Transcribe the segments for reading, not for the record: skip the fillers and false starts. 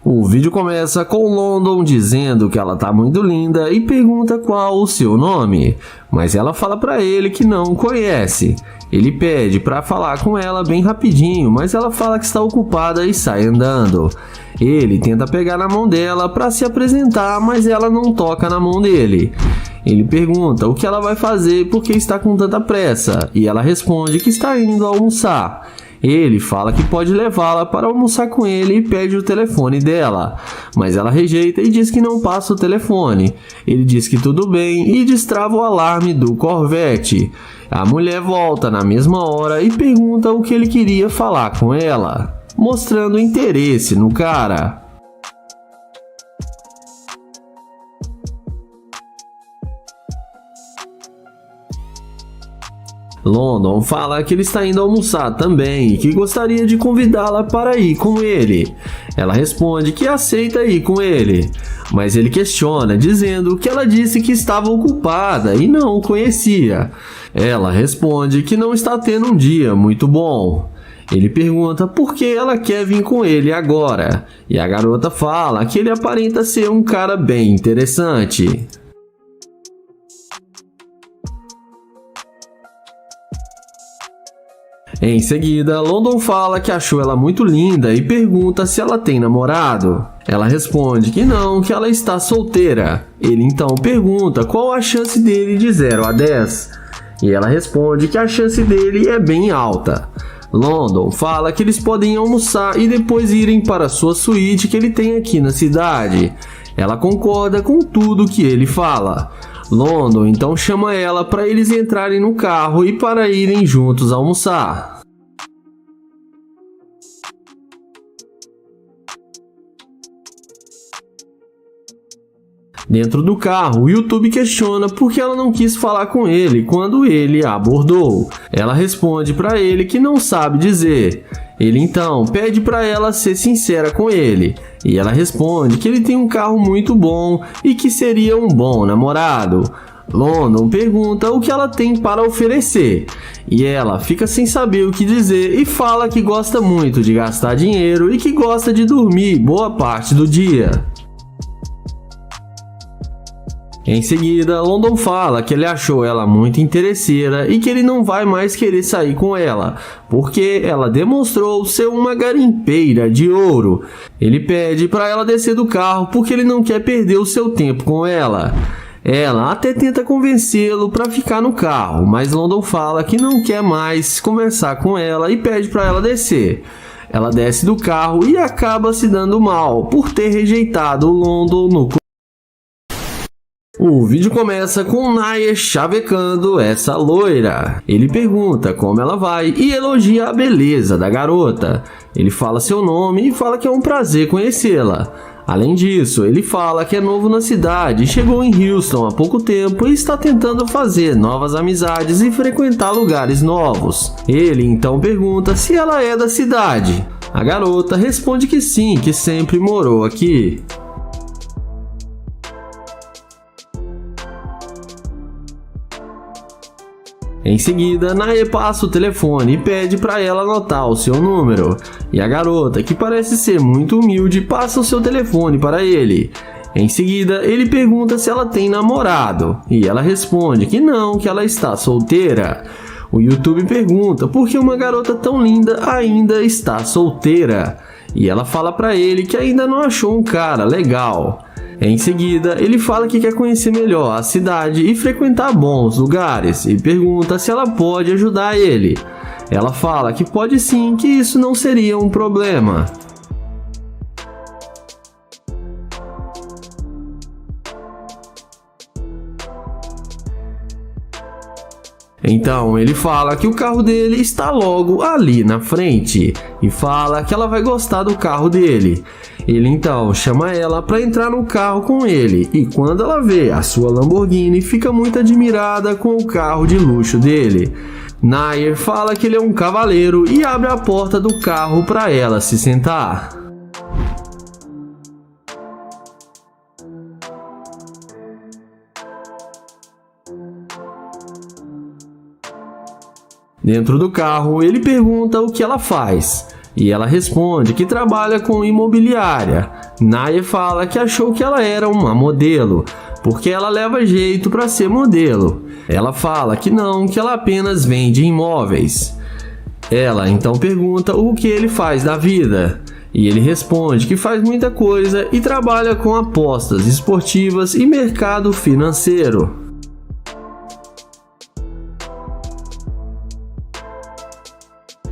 O vídeo começa com London dizendo que ela tá muito linda e pergunta qual o seu nome, mas ela fala pra ele que não conhece. Ele pede pra falar com ela bem rapidinho, mas ela fala que está ocupada e sai andando. Ele tenta pegar na mão dela pra se apresentar, mas ela não toca na mão dele. Ele pergunta o que ela vai fazer porque está com tanta pressa, e ela responde que está indo almoçar. Ele fala que pode levá-la para almoçar com ele e pede o telefone dela, mas ela rejeita e diz que não passa o telefone. Ele diz que tudo bem e destrava o alarme do Corvette. A mulher volta na mesma hora e pergunta o que ele queria falar com ela, mostrando interesse no cara. London fala que ele está indo almoçar também e que gostaria de convidá-la para ir com ele. Ela responde que aceita ir com ele, mas ele questiona, dizendo que ela disse que estava ocupada e não o conhecia. Ela responde que não está tendo um dia muito bom. Ele pergunta por que ela quer vir com ele agora, e a garota fala que ele aparenta ser um cara bem interessante. Em seguida, London fala que achou ela muito linda e pergunta se ela tem namorado. Ela responde que não, que ela está solteira. Ele então pergunta qual a chance dele de 0 a 10. E ela responde que a chance dele é bem alta. London fala que eles podem almoçar e depois irem para sua suíte que ele tem aqui na cidade. Ela concorda com tudo que ele fala. London então chama ela para eles entrarem no carro e para irem juntos almoçar. Dentro do carro, o YouTube questiona por que ela não quis falar com ele quando ele a abordou. Ela responde para ele que não sabe dizer. Ele então pede para ela ser sincera com ele, e ela responde que ele tem um carro muito bom e que seria um bom namorado. London pergunta o que ela tem para oferecer, e ela fica sem saber o que dizer e fala que gosta muito de gastar dinheiro e que gosta de dormir boa parte do dia. Em seguida, London fala que ele achou ela muito interesseira e que ele não vai mais querer sair com ela, porque ela demonstrou ser uma garimpeira de ouro. Ele pede para ela descer do carro porque ele não quer perder o seu tempo com ela. Ela até tenta convencê-lo para ficar no carro, mas London fala que não quer mais conversar com ela e pede para ela descer. Ela desce do carro e acaba se dando mal por ter rejeitado o London no começo. O vídeo começa com Nair chavecando essa loira. Ele pergunta como ela vai e elogia a beleza da garota. Ele fala seu nome e fala que é um prazer conhecê-la. Além disso, ele fala que é novo na cidade, chegou em Houston há pouco tempo e está tentando fazer novas amizades e frequentar lugares novos. Ele então pergunta se ela é da cidade. A garota responde que sim, que sempre morou aqui. Em seguida, Nair passa o telefone e pede para ela anotar o seu número. E a garota, que parece ser muito humilde, passa o seu telefone para ele. Em seguida, ele pergunta se ela tem namorado. E ela responde que não, que ela está solteira. O YouTube pergunta por que uma garota tão linda ainda está solteira. E ela fala para ele que ainda não achou um cara legal. Em seguida, ele fala que quer conhecer melhor a cidade e frequentar bons lugares e pergunta se ela pode ajudar ele. Ela fala que pode sim, que isso não seria um problema. Então ele fala que o carro dele está logo ali na frente e fala que ela vai gostar do carro dele. Ele então chama ela para entrar no carro com ele e quando ela vê a sua Lamborghini fica muito admirada com o carro de luxo dele. Nair fala que ele é um cavaleiro e abre a porta do carro para ela se sentar. Dentro do carro, ele pergunta o que ela faz. E ela responde que trabalha com imobiliária. Naya fala que achou que ela era uma modelo, porque ela leva jeito para ser modelo. Ela fala que não, que ela apenas vende imóveis. Ela então pergunta o que ele faz da vida. E ele responde que faz muita coisa e trabalha com apostas esportivas e mercado financeiro.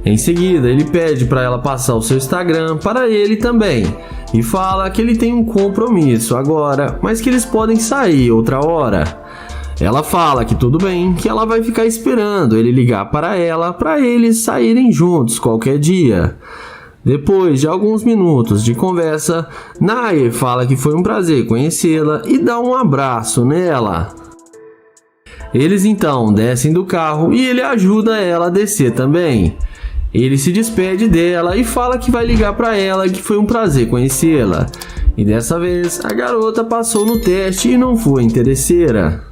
Em seguida, ele pede para ela passar o seu Instagram para ele também e fala que ele tem um compromisso agora, mas que eles podem sair outra hora. Ela fala que tudo bem, que ela vai ficar esperando ele ligar para ela para eles saírem juntos qualquer dia. Depois de alguns minutos de conversa, Naya fala que foi um prazer conhecê-la e dá um abraço nela. Eles então descem do carro e ele ajuda ela a descer também. Ele se despede dela e fala que vai ligar para ela, que foi um prazer conhecê-la. E dessa vez a garota passou no teste e não foi interesseira.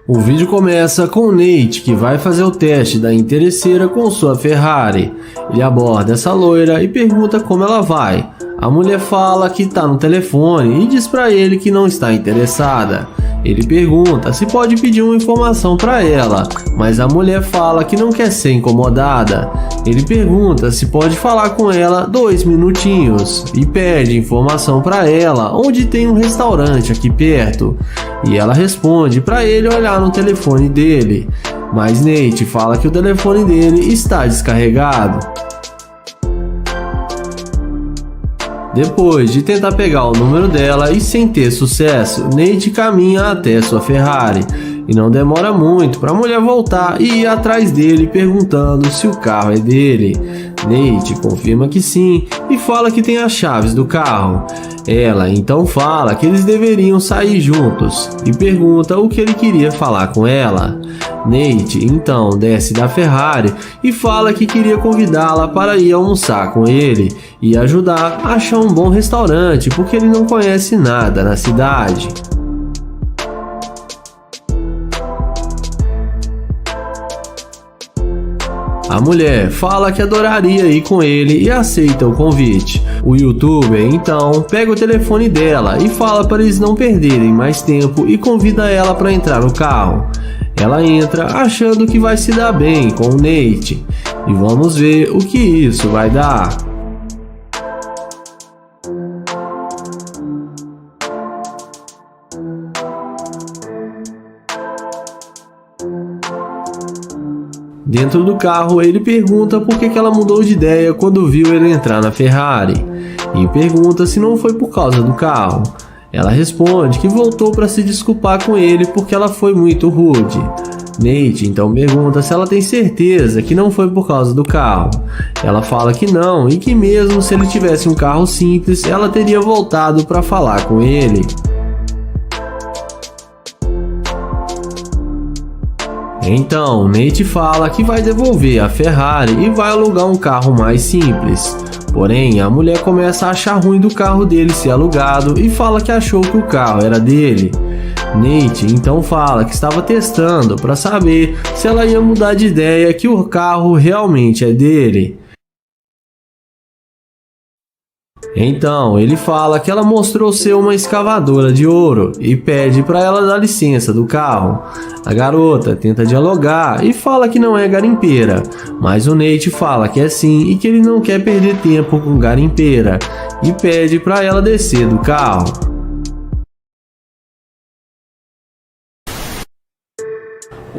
O vídeo começa com Nate, que vai fazer o teste da interesseira com sua Ferrari. Ele aborda essa loira e pergunta como ela vai. A mulher fala que está no telefone e diz para ele que não está interessada. Ele pergunta se pode pedir uma informação para ela, mas a mulher fala que não quer ser incomodada. Ele pergunta se pode falar com ela 2 minutinhos e pede informação para ela onde tem um restaurante aqui perto. E ela responde para ele olhar no telefone dele, mas Nate fala que o telefone dele está descarregado. Depois de tentar pegar o número dela e sem ter sucesso, Nate caminha até sua Ferrari e não demora muito para a mulher voltar e ir atrás dele perguntando se o carro é dele. Nate confirma que sim e fala que tem as chaves do carro. Ela então fala que eles deveriam sair juntos e pergunta o que ele queria falar com ela. Nate então desce da Ferrari e fala que queria convidá-la para ir almoçar com ele e ajudar a achar um bom restaurante porque ele não conhece nada na cidade. A mulher fala que adoraria ir com ele e aceita o convite. O youtuber então pega o telefone dela e fala para eles não perderem mais tempo e convida ela para entrar no carro. Ela entra achando que vai se dar bem com o Nate e vamos ver o que isso vai dar. Dentro do carro, ele pergunta por que ela mudou de ideia quando viu ele entrar na Ferrari e pergunta se não foi por causa do carro. Ela responde que voltou para se desculpar com ele porque ela foi muito rude. Nate então pergunta se ela tem certeza que não foi por causa do carro. Ela fala que não e que mesmo se ele tivesse um carro simples, ela teria voltado para falar com ele. Então, Nate fala que vai devolver a Ferrari e vai alugar um carro mais simples. Porém, a mulher começa a achar ruim do carro dele ser alugado e fala que achou que o carro era dele. Nate então fala que estava testando para saber se ela ia mudar de ideia que o carro realmente é dele. Então, ele fala que ela mostrou ser uma escavadora de ouro e pede para ela dar licença do carro. A garota tenta dialogar e fala que não é garimpeira, mas o Nate fala que é sim e que ele não quer perder tempo com garimpeira e pede para ela descer do carro.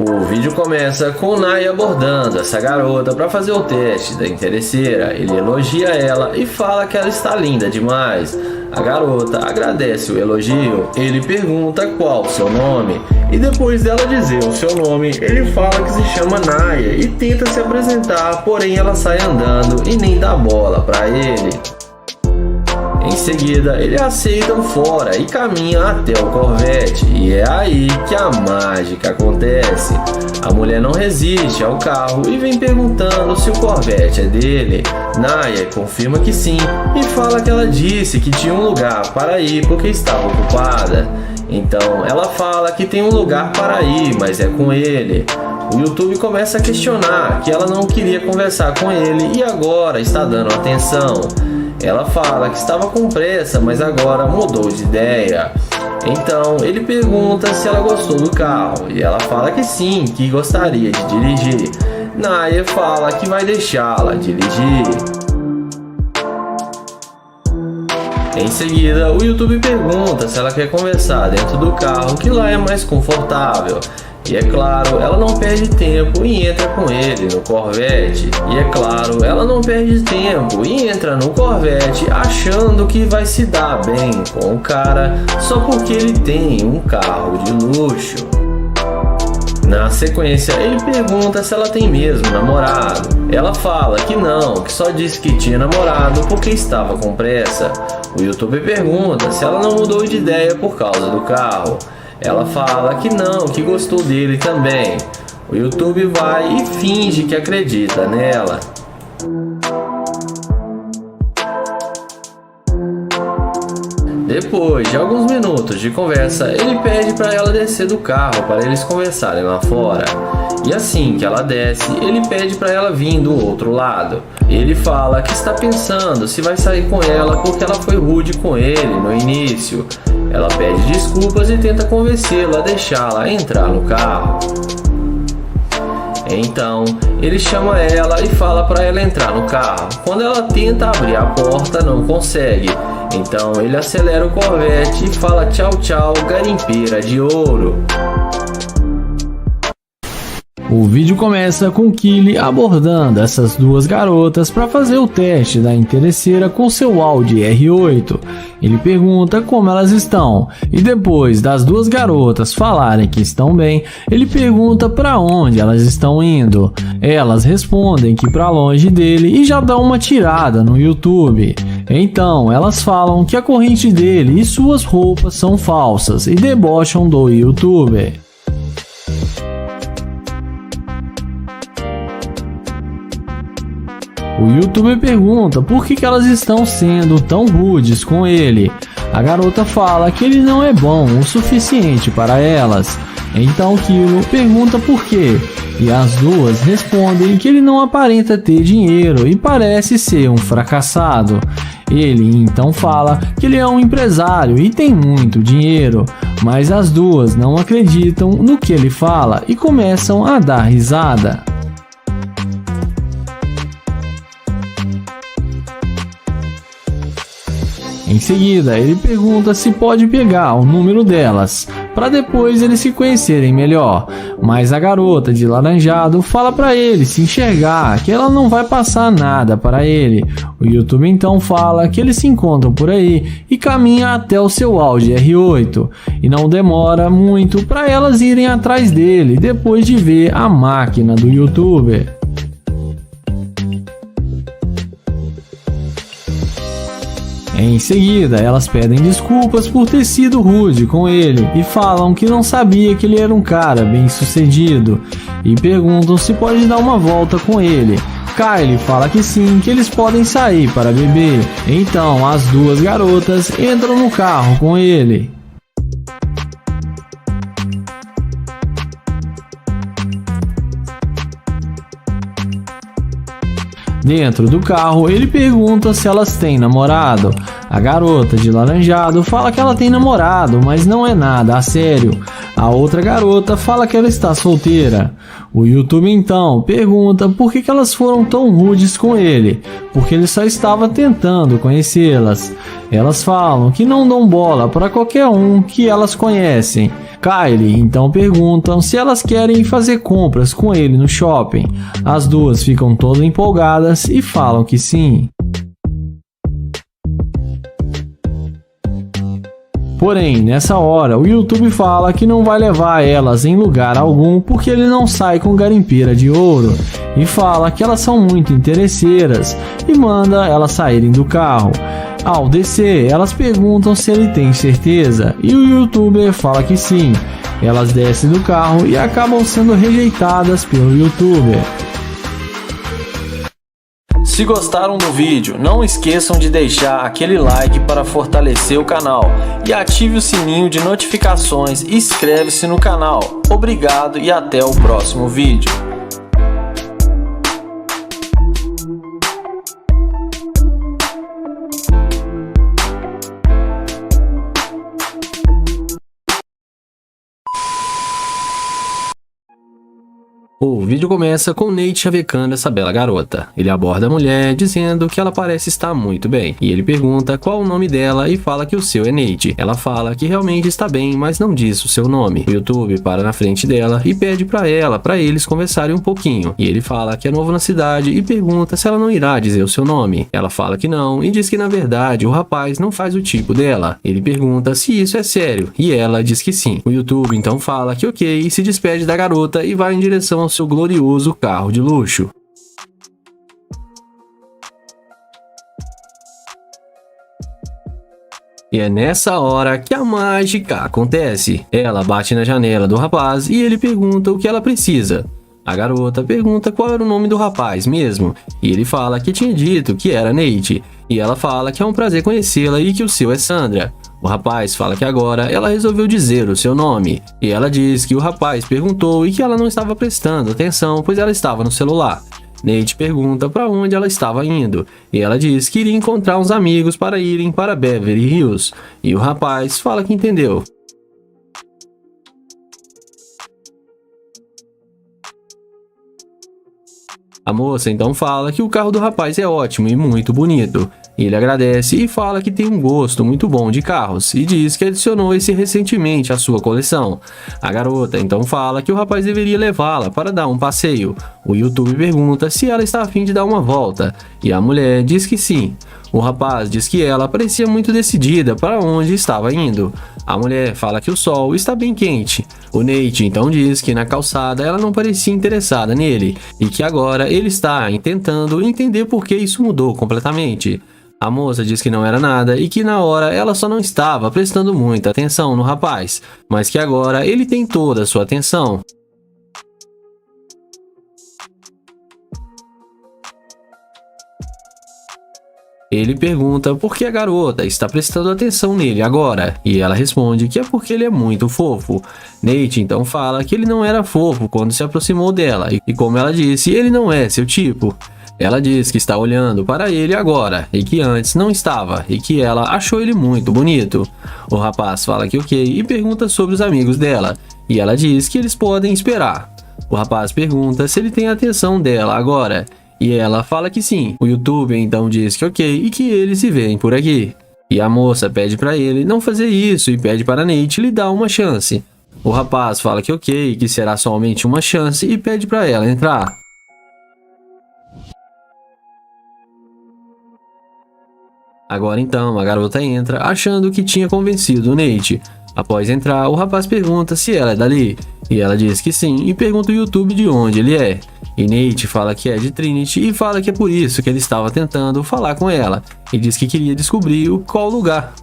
O vídeo começa com Naya abordando essa garota para fazer o teste da interesseira. Ele elogia ela e fala que ela está linda demais. A garota agradece o elogio. Ele pergunta qual o seu nome e depois dela dizer o seu nome, ele fala que se chama Naya e tenta se apresentar, porém ela sai andando e nem dá bola para ele. Em seguida, ele aceita o fora e caminha até o Corvette, e é aí que a mágica acontece. A mulher não resiste ao carro e vem perguntando se o Corvette é dele. Naya confirma que sim e fala que ela disse que tinha um lugar para ir porque estava ocupada. Então ela fala que tem um lugar para ir, mas é com ele. O YouTube começa a questionar que ela não queria conversar com ele e agora está dando atenção. Ela fala que estava com pressa, mas agora mudou de ideia. Então ele pergunta se ela gostou do carro e ela fala que sim, que gostaria de dirigir. Naya fala que vai deixá-la dirigir. Em seguida, o YouTube pergunta se ela quer conversar dentro do carro, que lá é mais confortável. E é claro, ela não perde tempo e entra com ele no Corvette. E é claro, ela não perde tempo e entra no Corvette achando que vai se dar bem com o cara só porque ele tem um carro de luxo. Na sequência, ele pergunta se ela tem mesmo namorado. Ela fala que não, que só disse que tinha namorado porque estava com pressa. O YouTube pergunta se ela não mudou de ideia por causa do carro. Ela fala que não, que gostou dele também. O YouTube vai e finge que acredita nela. Depois de alguns minutos de conversa, ele pede para ela descer do carro para eles conversarem lá fora. E assim que ela desce, ele pede para ela vir do outro lado. Ele fala que está pensando se vai sair com ela porque ela foi rude com ele no início. Ela pede desculpas e tenta convencê-la a deixá-la entrar no carro. Então, ele chama ela e fala para ela entrar no carro. Quando ela tenta abrir a porta, não consegue. Então, ele acelera o Corvette e fala tchau tchau, garimpeira de ouro. O vídeo começa com Kylie abordando essas duas garotas para fazer o teste da interesseira com seu Audi R8. Ele pergunta como elas estão e depois das duas garotas falarem que estão bem, ele pergunta para onde elas estão indo. Elas respondem que para longe dele e já dão uma tirada no YouTube. Então elas falam que a corrente dele e suas roupas são falsas e debocham do YouTuber. O YouTuber pergunta por que elas estão sendo tão rudes com ele. A garota fala que ele não é bom o suficiente para elas. Então Kilo pergunta por quê. E as duas respondem que ele não aparenta ter dinheiro e parece ser um fracassado. Ele então fala que ele é um empresário e tem muito dinheiro. Mas as duas não acreditam no que ele fala e começam a dar risada. Em seguida, ele pergunta se pode pegar o número delas, para depois eles se conhecerem melhor. Mas a garota de laranjado fala para ele se enxergar, que ela não vai passar nada para ele. O YouTube então fala que eles se encontram por aí e caminha até o seu Audi R8. E não demora muito para elas irem atrás dele, depois de ver a máquina do YouTuber. Em seguida, elas pedem desculpas por ter sido rude com ele e falam que não sabia que ele era um cara bem sucedido e perguntam se pode dar uma volta com ele. Kylie fala que sim, que eles podem sair para beber. Então as duas garotas entram no carro com ele. Dentro do carro, ele pergunta se elas têm namorado. A garota de laranjado fala que ela tem namorado, mas não é nada a sério. A outra garota fala que ela está solteira. O YouTube então pergunta por que elas foram tão rudes com ele, porque ele só estava tentando conhecê-las. Elas falam que não dão bola para qualquer um que elas conhecem. Kylie então perguntam se elas querem fazer compras com ele no shopping. As duas ficam todas empolgadas e falam que sim. Porém, nessa hora, o YouTube fala que não vai levar elas em lugar algum porque ele não sai com garimpeira de ouro e fala que elas são muito interesseiras e manda elas saírem do carro. Ao descer, elas perguntam se ele tem certeza e o youtuber fala que sim. Elas descem do carro e acabam sendo rejeitadas pelo youtuber. Se gostaram do vídeo, não esqueçam de deixar aquele like para fortalecer o canal e ative o sininho de notificações e inscreve-se no canal. Obrigado e até o próximo vídeo. O vídeo começa com Nate chavecando essa bela garota. Ele aborda a mulher dizendo que ela parece estar muito bem. E ele pergunta qual o nome dela e fala que o seu é Nate. Ela fala que realmente está bem, mas não diz o seu nome. O YouTube para na frente dela e pede para eles conversarem um pouquinho. E ele fala que é novo na cidade e pergunta se ela não irá dizer o seu nome. Ela fala que não e diz que na verdade o rapaz não faz o tipo dela. Ele pergunta se isso é sério e ela diz que sim. O YouTube então fala que ok e se despede da garota e vai em direção ao seu glorioso carro de luxo. E é nessa hora que a mágica acontece. Ela bate na janela do rapaz e ele pergunta o que ela precisa. A garota pergunta qual era o nome do rapaz mesmo, e ele fala que tinha dito que era Nate, e ela fala que é um prazer conhecê-la e que o seu é Sandra. O rapaz fala que agora ela resolveu dizer o seu nome, e ela diz que o rapaz perguntou e que ela não estava prestando atenção pois ela estava no celular. Nate pergunta para onde ela estava indo, e ela diz que iria encontrar uns amigos para irem para Beverly Hills, e o rapaz fala que entendeu. A moça então fala que o carro do rapaz é ótimo e muito bonito. Ele agradece e fala que tem um gosto muito bom de carros e diz que adicionou esse recentemente à sua coleção. A garota então fala que o rapaz deveria levá-la para dar um passeio. O YouTube pergunta se ela está a fim de dar uma volta e a mulher diz que sim. O rapaz diz que ela parecia muito decidida para onde estava indo. A mulher fala que o sol está bem quente. O Nate então diz que na calçada ela não parecia interessada nele e que agora ele está tentando entender por que isso mudou completamente. A moça diz que não era nada e que na hora ela só não estava prestando muita atenção no rapaz, mas que agora ele tem toda a sua atenção. Ele pergunta por que a garota está prestando atenção nele agora, e ela responde que é porque ele é muito fofo. Nate então fala que ele não era fofo quando se aproximou dela, e como ela disse, ele não é seu tipo. Ela diz que está olhando para ele agora, e que antes não estava, e que ela achou ele muito bonito. O rapaz fala que ok e pergunta sobre os amigos dela, e ela diz que eles podem esperar. O rapaz pergunta se ele tem a atenção dela agora, e ela fala que sim. O YouTube então diz que ok e que eles se veem por aqui. E a moça pede para ele não fazer isso e pede para Nate lhe dar uma chance. O rapaz fala que ok, que será somente uma chance e pede para ela entrar. Agora então a garota entra achando que tinha convencido o Nate. Após entrar, o rapaz pergunta se ela é dali, e ela diz que sim e pergunta ao YouTube de onde ele é. E Nate fala que é de Trinity e fala que é por isso que ele estava tentando falar com ela, e diz que queria descobrir qual lugar.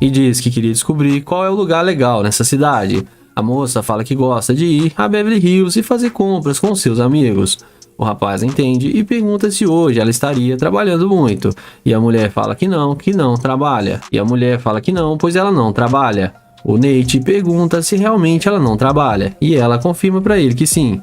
E diz que queria descobrir qual é o lugar legal nessa cidade. A moça fala que gosta de ir a Beverly Hills e fazer compras com seus amigos. O rapaz entende e pergunta se hoje ela estaria trabalhando muito, e a mulher fala que não trabalha. E a mulher fala que não, pois ela não trabalha. O Nate pergunta se realmente ela não trabalha, e ela confirma para ele que sim.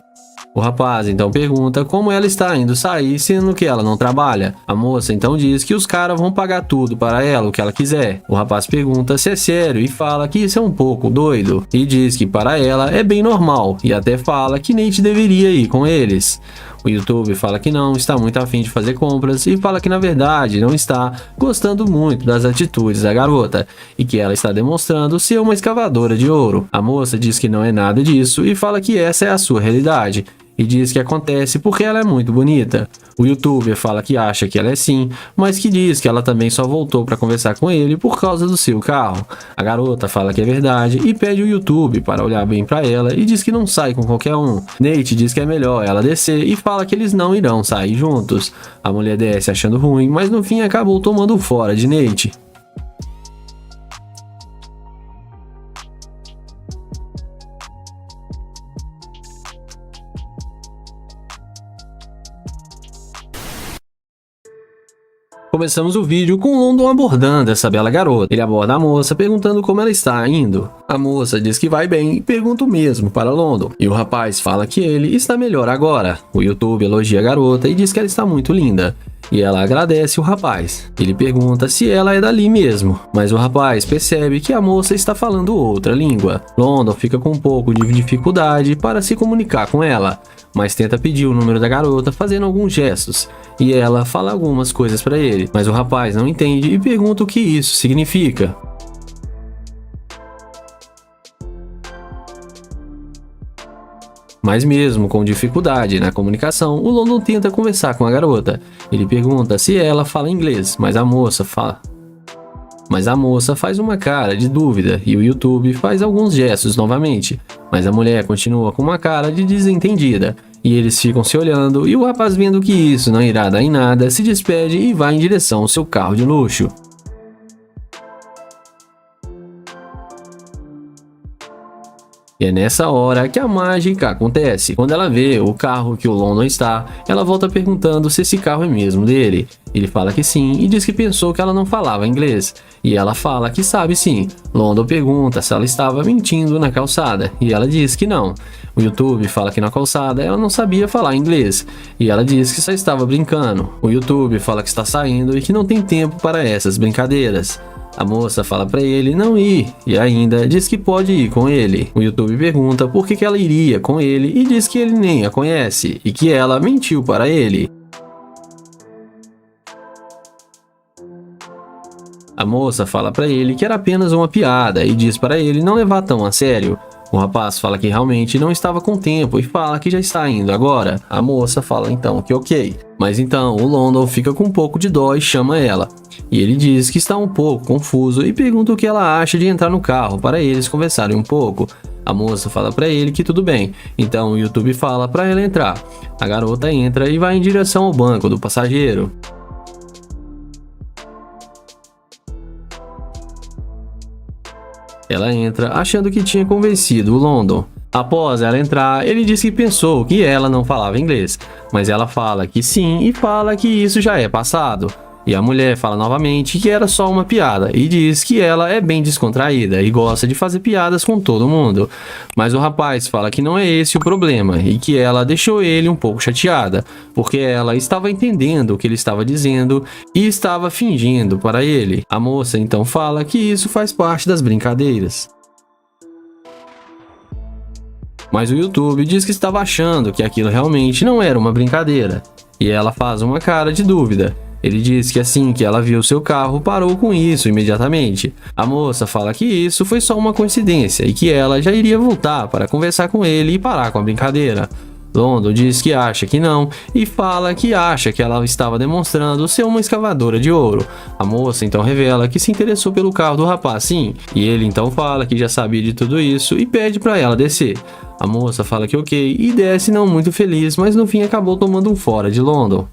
O rapaz então pergunta como ela está indo sair sendo que ela não trabalha. A moça então diz que os caras vão pagar tudo para ela, o que ela quiser. O rapaz pergunta se é sério e fala que isso é um pouco doido, e diz que para ela é bem normal, e até fala que Nate deveria ir com eles. O YouTube fala que não está muito afim de fazer compras e fala que na verdade não está gostando muito das atitudes da garota e que ela está demonstrando ser uma escavadora de ouro. A moça diz que não é nada disso e fala que essa é a sua realidade e diz que acontece porque ela é muito bonita. O YouTuber fala que acha que ela é sim, mas que diz que ela também só voltou para conversar com ele por causa do seu carro. A garota fala que é verdade e pede o YouTube para olhar bem para ela e diz que não sai com qualquer um. Nate diz que é melhor ela descer e fala que eles não irão sair juntos. A mulher desce achando ruim, mas no fim acabou tomando fora de Nate. Começamos o vídeo com London abordando essa bela garota. Ele aborda a moça perguntando como ela está indo. A moça diz que vai bem e pergunta o mesmo para London. E o rapaz fala que ele está melhor agora. O YouTube elogia a garota e diz que ela está muito linda. E ela agradece o rapaz. Ele pergunta se ela é dali mesmo, mas o rapaz percebe que a moça está falando outra língua. London fica com um pouco de dificuldade para se comunicar com ela, mas tenta pedir o número da garota fazendo alguns gestos, e ela fala algumas coisas para ele, mas o rapaz não entende e pergunta o que isso significa. Mas mesmo com dificuldade na comunicação, o London tenta conversar com a garota. Ele pergunta se ela fala inglês, mas a moça faz uma cara de dúvida e o YouTube faz alguns gestos novamente, mas a mulher continua com uma cara de desentendida. E eles ficam se olhando e o rapaz, vendo que isso não irá dar em nada, se despede e vai em direção ao seu carro de luxo. E é nessa hora que a mágica acontece. Quando ela vê o carro que o London está, ela volta perguntando se esse carro é mesmo dele. Ele fala que sim e diz que pensou que ela não falava inglês. E ela fala que sabe sim. London pergunta se ela estava mentindo na calçada e ela diz que não. O YouTube fala que na calçada ela não sabia falar inglês e ela diz que só estava brincando. O YouTube fala que está saindo e que não tem tempo para essas brincadeiras. A moça fala para ele não ir e ainda diz que pode ir com ele. O YouTube pergunta por que ela iria com ele e diz que ele nem a conhece e que ela mentiu para ele. A moça fala para ele que era apenas uma piada e diz para ele não levar tão a sério. O rapaz fala que realmente não estava com tempo e fala que já está indo agora. A moça fala então que ok. Mas então o London fica com um pouco de dó e chama ela. E ele diz que está um pouco confuso e pergunta o que ela acha de entrar no carro para eles conversarem um pouco. A moça fala para ele que tudo bem. Então o YouTube fala para ela entrar. A garota entra e vai em direção ao banco do passageiro. Ela entra achando que tinha convencido o London. Após ela entrar, ele diz que pensou que ela não falava inglês, mas ela fala que sim e fala que isso já é passado. E a mulher fala novamente que era só uma piada e diz que ela é bem descontraída e gosta de fazer piadas com todo mundo. Mas o rapaz fala que não é esse o problema e que ela deixou ele um pouco chateada, porque ela estava entendendo o que ele estava dizendo e estava fingindo para ele. A moça então fala que isso faz parte das brincadeiras. Mas o YouTube diz que estava achando que aquilo realmente não era uma brincadeira. E ela faz uma cara de dúvida. Ele diz que assim que ela viu seu carro, parou com isso imediatamente. A moça fala que isso foi só uma coincidência e que ela já iria voltar para conversar com ele e parar com a brincadeira. London diz que acha que não e fala que acha que ela estava demonstrando ser uma escavadora de ouro. A moça então revela que se interessou pelo carro do rapaz sim, e ele então fala que já sabia de tudo isso e pede para ela descer. A moça fala que ok e desce não muito feliz, mas no fim acabou tomando um fora de London.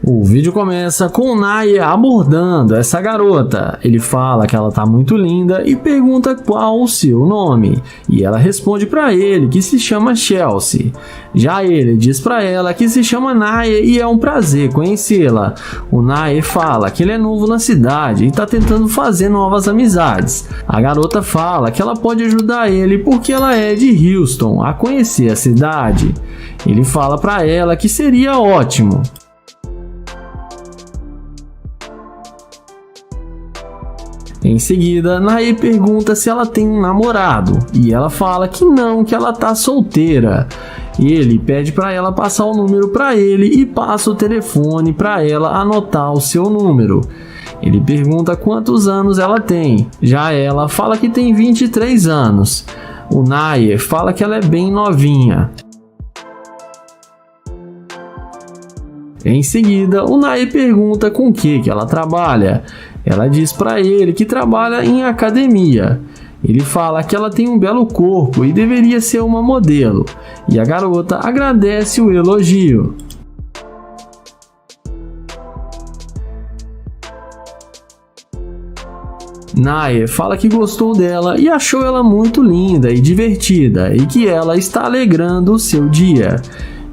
O vídeo começa com o Naya abordando essa garota. Ele fala que ela tá muito linda e pergunta qual o seu nome. E ela responde para ele que se chama Chelsea. Já ele diz para ela que se chama Naya e é um prazer conhecê-la. O Naya fala que ele é novo na cidade e tá tentando fazer novas amizades. A garota fala que ela pode ajudar ele porque ela é de Houston a conhecer a cidade. Ele fala para ela que seria ótimo. Em seguida, Naya pergunta se ela tem um namorado e ela fala que não, que ela tá solteira. Ele pede para ela passar o número para ele e passa o telefone para ela anotar o seu número. Ele pergunta quantos anos ela tem. Já ela fala que tem 23 anos. O Naya fala que ela é bem novinha. Em seguida, o Naya pergunta com o que ela trabalha. Ela diz para ele que trabalha em academia. Ele fala que ela tem um belo corpo e deveria ser uma modelo. E a garota agradece o elogio. Nair fala que gostou dela e achou ela muito linda e divertida e que ela está alegrando o seu dia.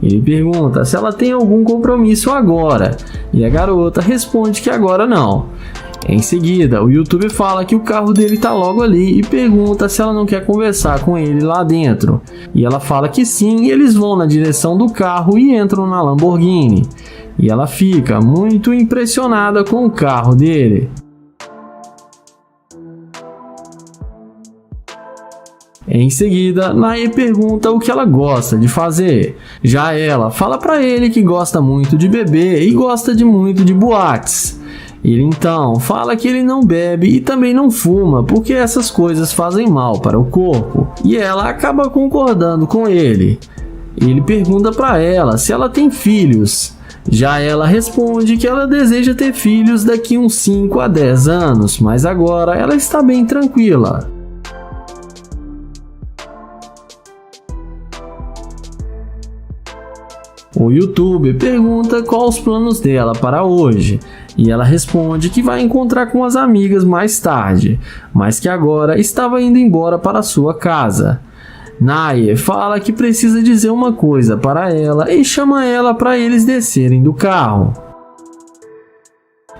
Ele pergunta se ela tem algum compromisso agora e a garota responde que agora não. Em seguida, o youtuber fala que o carro dele tá logo ali e pergunta se ela não quer conversar com ele lá dentro. E ela fala que sim, e eles vão na direção do carro e entram na Lamborghini. E ela fica muito impressionada com o carro dele. Em seguida, Nair pergunta o que ela gosta de fazer. Já ela fala pra ele que gosta muito de beber e gosta muito de boates. Ele então fala que ele não bebe e também não fuma porque essas coisas fazem mal para o corpo. E ela acaba concordando com ele. Ele pergunta pra ela se ela tem filhos. Já ela responde que ela deseja ter filhos daqui uns 5 a 10 anos, mas agora ela está bem tranquila. O youtuber pergunta quais os planos dela para hoje e ela responde que vai encontrar com as amigas mais tarde, mas que agora estava indo embora para sua casa. Nair fala que precisa dizer uma coisa para ela e chama ela para eles descerem do carro.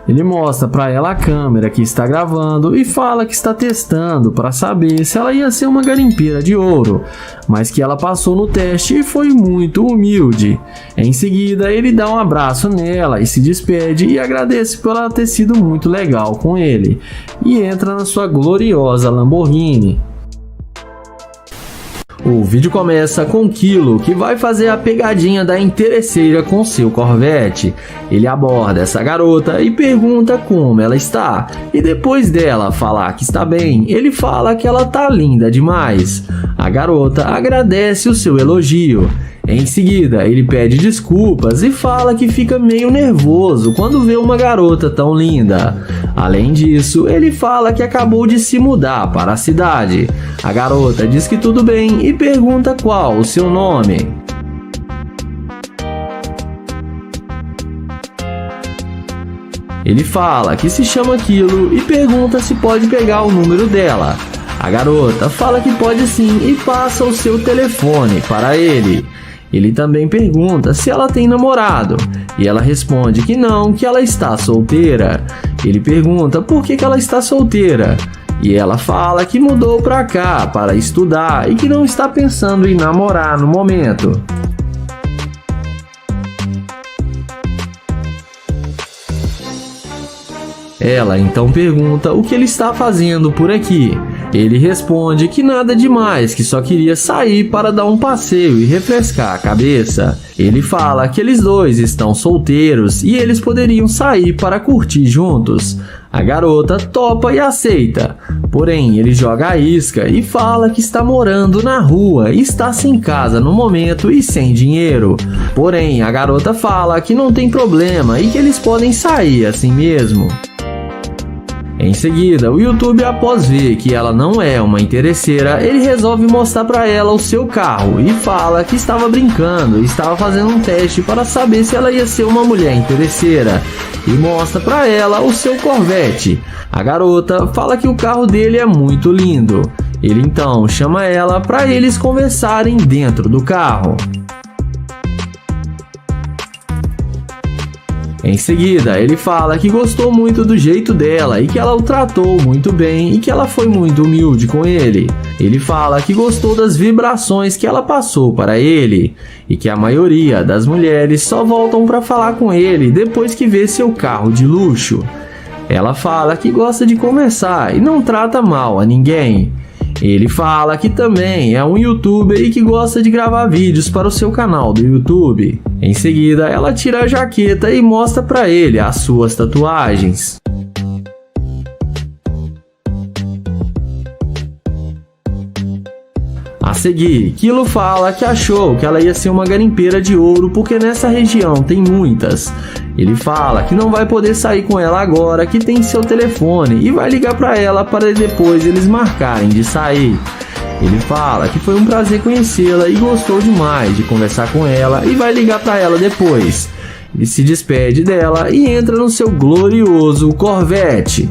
Ele mostra para ela a câmera que está gravando e fala que está testando para saber se ela ia ser uma garimpeira de ouro, mas que ela passou no teste e foi muito humilde. Em seguida, ele dá um abraço nela e se despede e agradece por ela ter sido muito legal com ele, e entra na sua gloriosa Lamborghini. O vídeo começa com Kilo, que vai fazer a pegadinha da interesseira com seu Corvette. Ele aborda essa garota e pergunta como ela está. E depois dela falar que está bem, ele fala que ela tá linda demais. A garota agradece o seu elogio. Em seguida, ele pede desculpas e fala que fica meio nervoso quando vê uma garota tão linda. Além disso, ele fala que acabou de se mudar para a cidade. A garota diz que tudo bem e pergunta qual o seu nome. Ele fala que se chama Kilo e pergunta se pode pegar o número dela. A garota fala que pode sim e passa o seu telefone para ele. Ele também pergunta se ela tem namorado e ela responde que não, que ela está solteira. Ele pergunta por que ela está solteira e ela fala que mudou para cá para estudar e que não está pensando em namorar no momento. Ela então pergunta o que ele está fazendo por aqui. Ele responde que nada demais, que só queria sair para dar um passeio e refrescar a cabeça. Ele fala que eles dois estão solteiros e eles poderiam sair para curtir juntos. A garota topa e aceita, porém ele joga a isca e fala que está morando na rua e está sem casa no momento e sem dinheiro. Porém a garota fala que não tem problema e que eles podem sair assim mesmo. Em seguida, o youtuber, após ver que ela não é uma interesseira, ele resolve mostrar para ela o seu carro e fala que estava brincando e estava fazendo um teste para saber se ela ia ser uma mulher interesseira, e mostra para ela o seu Corvette. A garota fala que o carro dele é muito lindo. Ele então chama ela para eles conversarem dentro do carro. Em seguida, ele fala que gostou muito do jeito dela e que ela o tratou muito bem e que ela foi muito humilde com ele. Ele fala que gostou das vibrações que ela passou para ele e que a maioria das mulheres só voltam para falar com ele depois que vê seu carro de luxo. Ela fala que gosta de conversar e não trata mal a ninguém. Ele fala que também é um youtuber e que gosta de gravar vídeos para o seu canal do YouTube. Em seguida, ela tira a jaqueta e mostra para ele as suas tatuagens. A seguir, Kilo fala que achou que ela ia ser uma garimpeira de ouro porque nessa região tem muitas. Ele fala que não vai poder sair com ela agora, que tem seu telefone, e vai ligar para ela para depois eles marcarem de sair. Ele fala que foi um prazer conhecê-la e gostou demais de conversar com ela e vai ligar para ela depois. Ele se despede dela e entra no seu glorioso Corvette.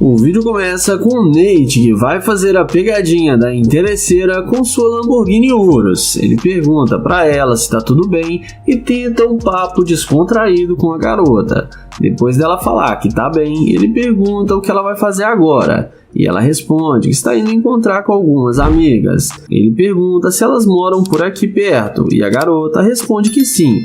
O vídeo começa com o Nate, que vai fazer a pegadinha da interesseira com sua Lamborghini Urus. Ele pergunta pra ela se tá tudo bem e tenta um papo descontraído com a garota. Depois dela falar que tá bem, ele pergunta o que ela vai fazer agora. E ela responde que está indo encontrar com algumas amigas. Ele pergunta se elas moram por aqui perto e a garota responde que sim.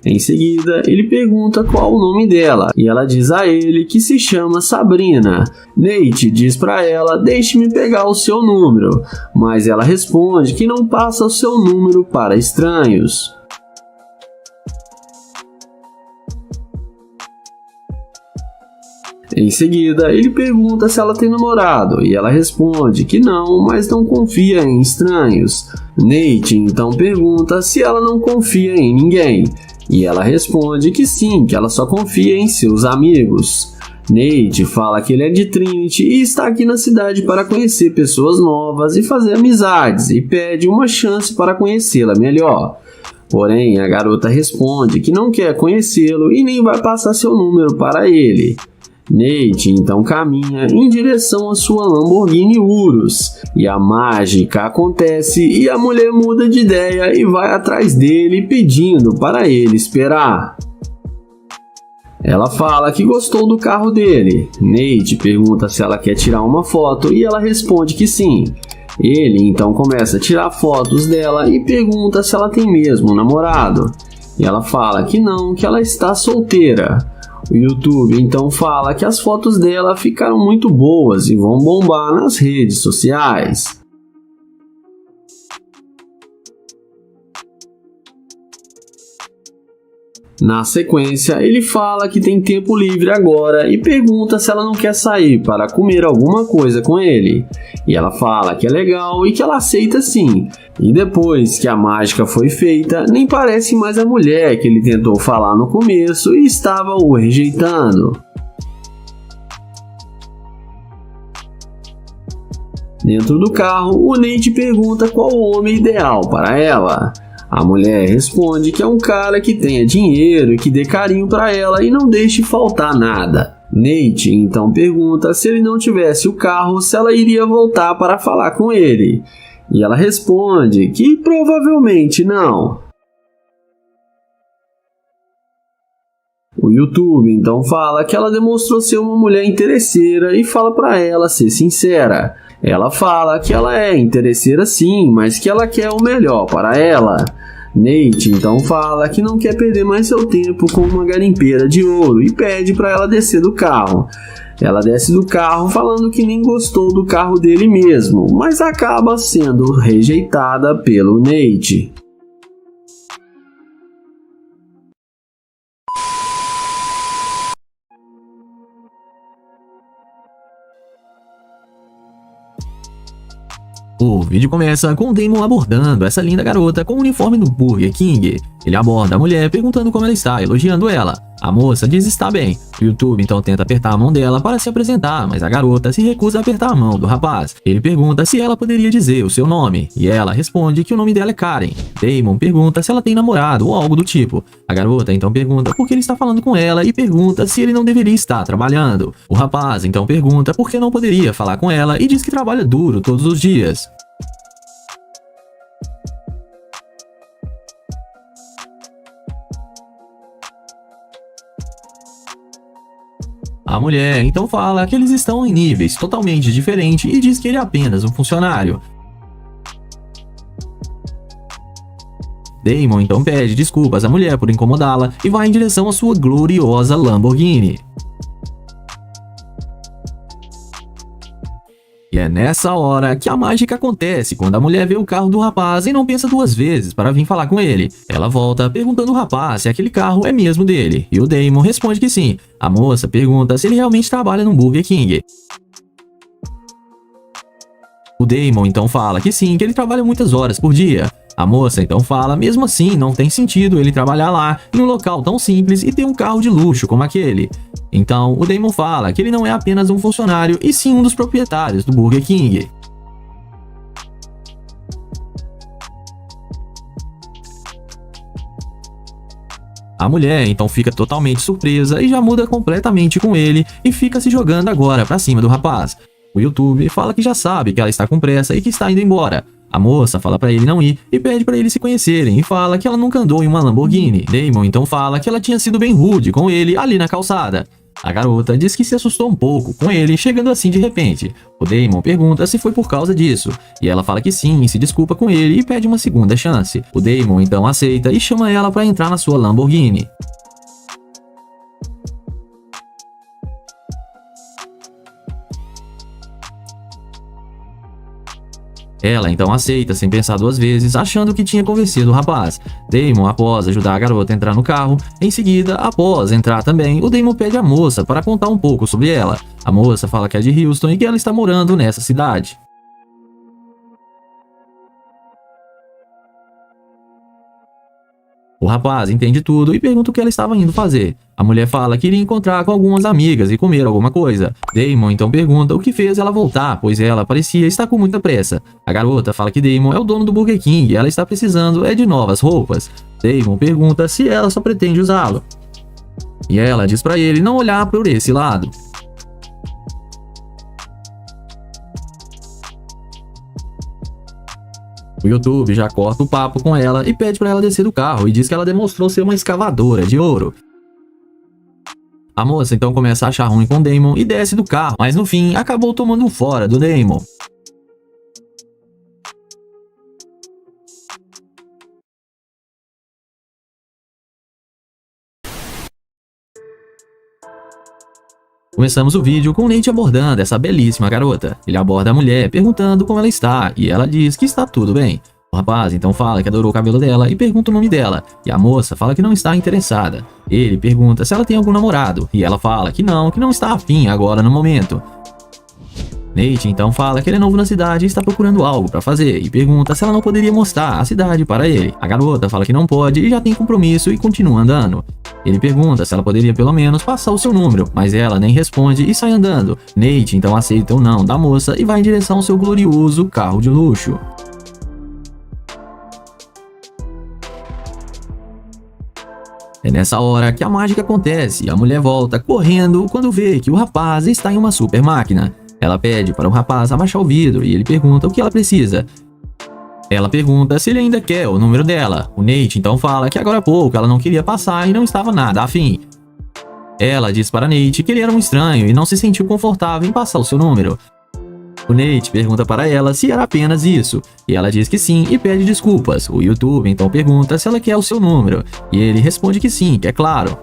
Em seguida, ele pergunta qual o nome dela e ela diz a ele que se chama Sabrina. Nate diz pra ela: deixe-me pegar o seu número, mas ela responde que não passa o seu número para estranhos. Em seguida, ele pergunta se ela tem namorado e ela responde que não, mas não confia em estranhos. Nate então pergunta se ela não confia em ninguém e ela responde que sim, que ela só confia em seus amigos. Nate fala que ele é de Trinity e está aqui na cidade para conhecer pessoas novas e fazer amizades e pede uma chance para conhecê-la melhor. Porém, a garota responde que não quer conhecê-lo e nem vai passar seu número para ele. Nate então caminha em direção à sua Lamborghini Urus e a mágica acontece e a mulher muda de ideia e vai atrás dele pedindo para ele esperar. Ela fala que gostou do carro dele. Nate pergunta se ela quer tirar uma foto e ela responde que sim. Ele então começa a tirar fotos dela e pergunta se ela tem mesmo um namorado. E ela fala que não, que ela está solteira. O YouTube então fala que as fotos dela ficaram muito boas e vão bombar nas redes sociais. Na sequência, ele fala que tem tempo livre agora e pergunta se ela não quer sair para comer alguma coisa com ele. E ela fala que é legal e que ela aceita sim. E depois que a mágica foi feita, nem parece mais a mulher que ele tentou falar no começo e estava o rejeitando. Dentro do carro, o Nate pergunta qual o homem ideal para ela. A mulher responde que é um cara que tenha dinheiro e que dê carinho para ela e não deixe faltar nada. Nate então pergunta se ele não tivesse o carro, se ela iria voltar para falar com ele. E ela responde que provavelmente não. O YouTube então fala que ela demonstrou ser uma mulher interesseira e fala para ela ser sincera. Ela fala que ela é interesseira sim, mas que ela quer o melhor para ela. Nate então fala que não quer perder mais seu tempo com uma garimpeira de ouro e pede para ela descer do carro. Ela desce do carro falando que nem gostou do carro dele mesmo, mas acaba sendo rejeitada pelo Nate. O vídeo começa com o Damon abordando essa linda garota com o uniforme do Burger King. Ele aborda a mulher perguntando como ela está, elogiando ela. A moça diz estar bem. O YouTube então tenta apertar a mão dela para se apresentar, mas a garota se recusa a apertar a mão do rapaz. Ele pergunta se ela poderia dizer o seu nome, e ela responde que o nome dela é Karen. Damon pergunta se ela tem namorado ou algo do tipo. A garota então pergunta por que ele está falando com ela e pergunta se ele não deveria estar trabalhando. O rapaz então pergunta por que não poderia falar com ela e diz que trabalha duro todos os dias. A mulher então fala que eles estão em níveis totalmente diferentes e diz que ele é apenas um funcionário. Damon então pede desculpas à mulher por incomodá-la e vai em direção à sua gloriosa Lamborghini. E é nessa hora que a mágica acontece, quando a mulher vê o carro do rapaz e não pensa duas vezes para vir falar com ele. Ela volta perguntando ao rapaz se aquele carro é mesmo dele, e o Damon responde que sim. A moça pergunta se ele realmente trabalha no Burger King. O Damon então fala que sim, que ele trabalha muitas horas por dia. A moça então fala, mesmo assim, não tem sentido ele trabalhar lá, em um local tão simples e ter um carro de luxo como aquele. Então, o Damon fala que ele não é apenas um funcionário, e sim um dos proprietários do Burger King. A mulher então fica totalmente surpresa e já muda completamente com ele e fica se jogando agora pra cima do rapaz. O YouTube fala que já sabe que ela está com pressa e que está indo embora. A moça fala pra ele não ir e pede pra eles se conhecerem e fala que ela nunca andou em uma Lamborghini. Damon então fala que ela tinha sido bem rude com ele ali na calçada. A garota diz que se assustou um pouco com ele chegando assim de repente. O Damon pergunta se foi por causa disso, e ela fala que sim, se desculpa com ele e pede uma segunda chance. O Damon então aceita e chama ela para entrar na sua Lamborghini. Ela então aceita sem pensar duas vezes, achando que tinha convencido o rapaz. Damon, após ajudar a garota a entrar no carro, em seguida, após entrar também, o Damon pede à moça para contar um pouco sobre ela. A moça fala que é de Houston e que ela está morando nessa cidade. O rapaz entende tudo e pergunta o que ela estava indo fazer. A mulher fala que iria encontrar com algumas amigas e comer alguma coisa. Damon então pergunta o que fez ela voltar, pois ela parecia estar com muita pressa. A garota fala que Damon é o dono do Burger King e ela está precisando de novas roupas. Damon pergunta se ela só pretende usá-lo. E ela diz para ele não olhar por esse lado. O YouTube já corta o papo com ela e pede para ela descer do carro e diz que ela demonstrou ser uma escavadora de ouro. A moça então começa a achar ruim com Damon e desce do carro, mas no fim acabou tomando um fora do Damon. Começamos o vídeo com o Nate abordando essa belíssima garota. Ele aborda a mulher perguntando como ela está e ela diz que está tudo bem. O rapaz então fala que adorou o cabelo dela e pergunta o nome dela, e a moça fala que não está interessada. Ele pergunta se ela tem algum namorado e ela fala que não está afim agora no momento. Nate então fala que ele é novo na cidade e está procurando algo para fazer e pergunta se ela não poderia mostrar a cidade para ele. A garota fala que não pode e já tem compromisso e continua andando. Ele pergunta se ela poderia pelo menos passar o seu número, mas ela nem responde e sai andando. Nate então aceita o não da moça e vai em direção ao seu glorioso carro de luxo. É nessa hora que a mágica acontece e a mulher volta correndo quando vê que o rapaz está em uma super máquina. Ela pede para o rapaz abaixar o vidro e ele pergunta o que ela precisa. Ela pergunta se ele ainda quer o número dela. O Nate então fala que agora há pouco ela não queria passar e não estava nada afim. Ela diz para Nate que ele era um estranho e não se sentiu confortável em passar o seu número. O Nate pergunta para ela se era apenas isso, e ela diz que sim e pede desculpas. O YouTube então pergunta se ela quer o seu número, e ele responde que sim, que é claro.